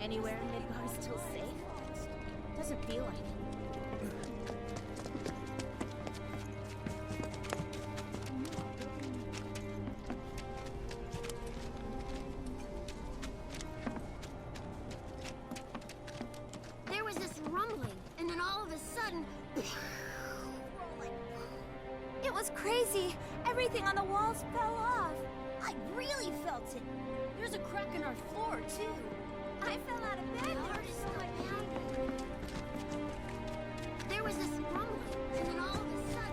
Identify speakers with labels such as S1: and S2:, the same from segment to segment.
S1: Anywhere in Midgar is still safe? Doesn't feel like it.
S2: There was this rumbling, and then all of a sudden...
S3: It was crazy. Everything on the walls fell off.
S2: I really felt it. There's a crack in our floor, too.
S3: I fell out of bed.
S2: There was this rumbling, and then all of a sudden...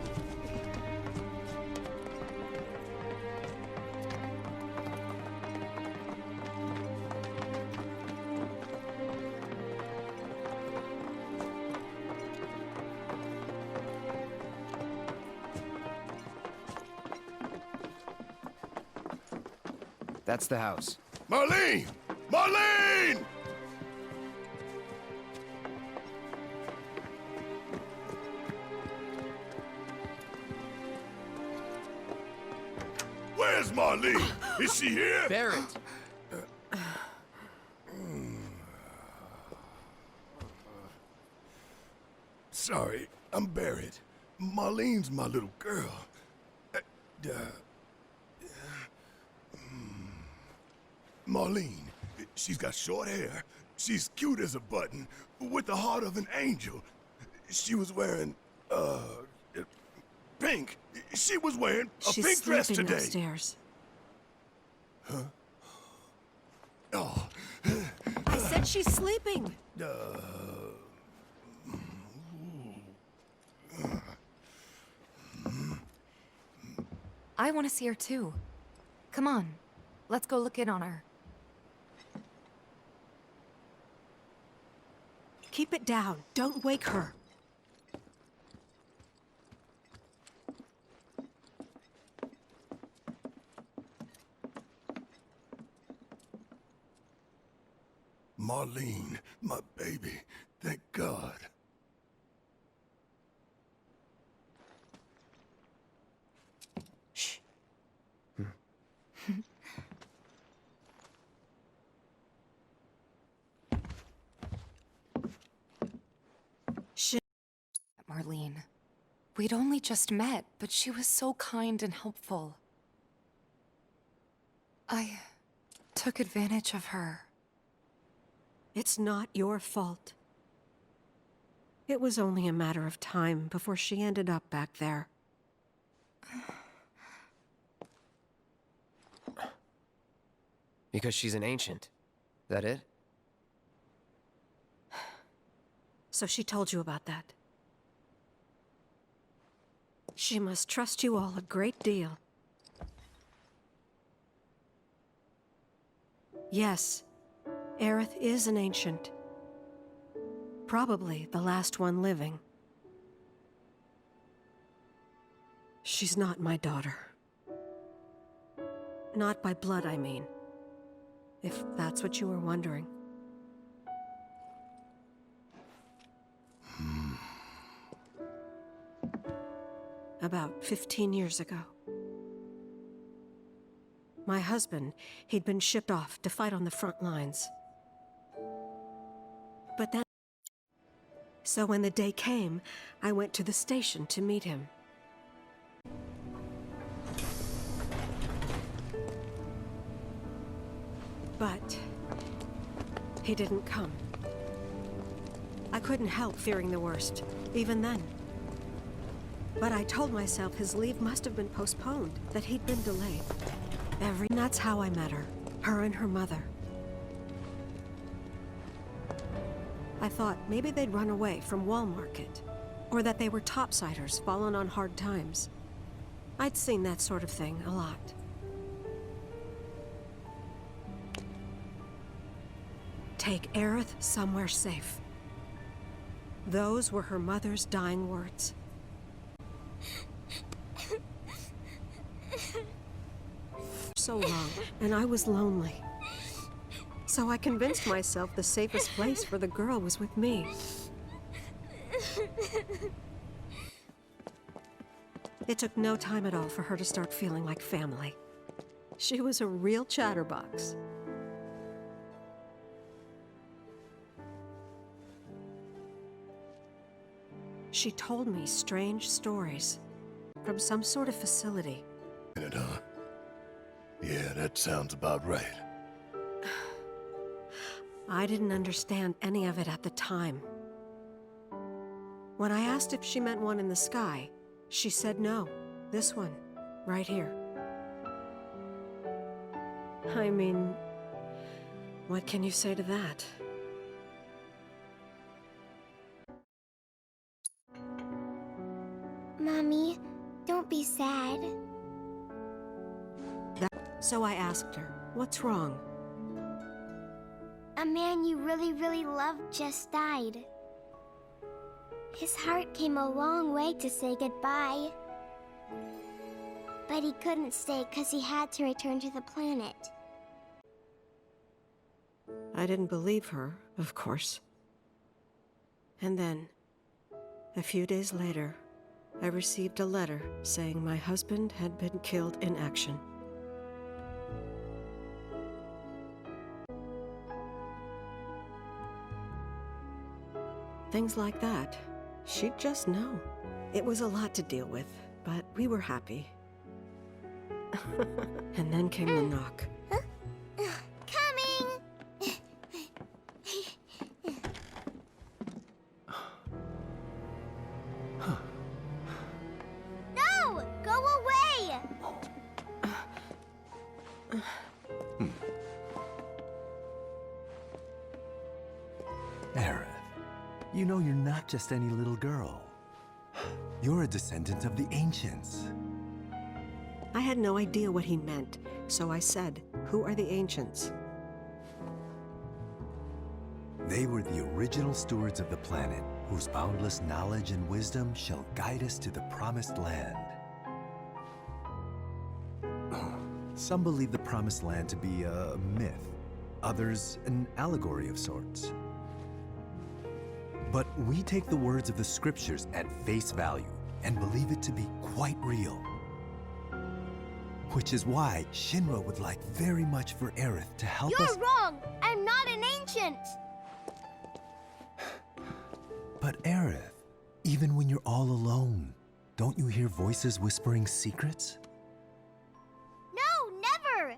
S4: That's the house.
S5: Marlene! Marlene! Where's Marlene? Is she here?
S4: Barrett!
S5: Sorry, I'm Barrett. Marlene's my little girl. Marlene, she's got short hair. She's cute as a button, with the heart of an angel. She was wearing, pink. She was wearing a pink dress today.
S6: She's sleeping upstairs.
S5: Huh? Oh.
S6: I said she's sleeping.
S3: I want to see her too. Come on, let's go look in on her.
S6: Keep it down. Don't wake her.
S5: Marlene, my baby. Thank God.
S6: Shh.
S3: Marlene. We'd only just met, but she was so kind and helpful. I took advantage of her.
S6: It's not your fault. It was only a matter of time before she ended up back there.
S4: Because she's an ancient. That it?
S6: So she told you about that. She must trust you all a great deal. Yes, Aerith is an ancient. Probably the last one living. She's not my daughter. Not by blood, I mean. If that's what you were wondering. About 15 years ago. My husband, he'd been shipped off to fight on the front lines. But then... So when the day came, I went to the station to meet him. But... he didn't come. I couldn't help fearing the worst, even then. But I told myself his leave must have been postponed, that he'd been delayed. That's how I met her. Her and her mother. I thought maybe they'd run away from Wall Market, or that they were topsiders fallen on hard times. I'd seen that sort of thing a lot. Take Aerith somewhere safe. Those were her mother's dying words. So long, and I was lonely. So I convinced myself the safest place for the girl was with me. It took no time at all for her to start feeling like family. She was a real chatterbox. She told me strange stories from some sort of facility.
S5: It, huh? Yeah, that sounds about right.
S6: I didn't understand any of it at the time. When I asked if she meant one in the sky, she said no. This one, right here. I mean, what can you say to that?
S1: Mommy, don't be sad.
S6: So I asked her, what's wrong?
S1: A man you really, really loved just died. His heart came a long way to say goodbye. But he couldn't stay because he had to return to the planet.
S6: I didn't believe her, of course. And then, a few days later, I received a letter saying my husband had been killed in action. Things like that. She'd just know. It was a lot to deal with, but we were happy. And then came the knock.
S1: Coming! No! Go away!
S7: Aerith, you know you're not just any little girl. You're a descendant of the ancients.
S6: I had no idea what he meant, so I said, "Who are the ancients?"
S7: They were the original stewards of the planet, whose boundless knowledge and wisdom shall guide us to the promised land. Some believe the promised land to be a myth, others an allegory of sorts. But we take the words of the scriptures at face value and believe it to be quite real. Which is why Shinra would like very much for Aerith to help us—
S1: You're wrong! I'm not an ancient!
S7: But Aerith, even when you're all alone, don't you hear voices whispering secrets?
S1: No, never!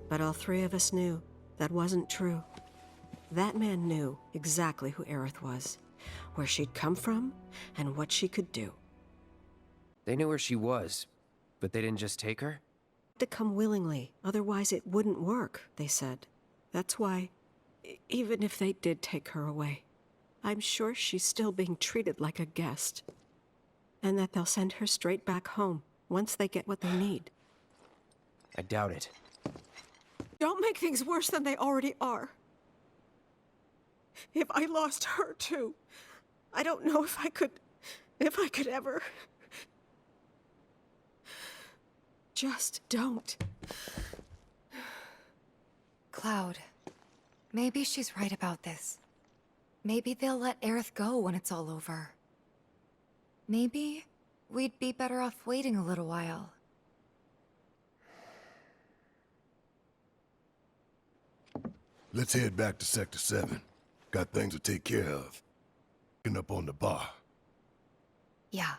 S6: But all three of us knew that wasn't true. That man knew exactly who Aerith was, where she'd come from, and what she could do.
S4: They knew where she was, but they didn't just take her?
S6: To come willingly, otherwise it wouldn't work, they said. That's why, even if they did take her away, I'm sure she's still being treated like a guest. And that they'll send her straight back home once they get what they need.
S4: I doubt it.
S6: Don't make things worse than they already are. If I lost her too, I don't know if I could ever. Just don't.
S3: Cloud, maybe she's right about this. Maybe they'll let Aerith go when it's all over. Maybe we'd be better off waiting a little while.
S5: Let's head back to Sector 7. Got things to take care of. Getting up on the bar.
S3: Yeah.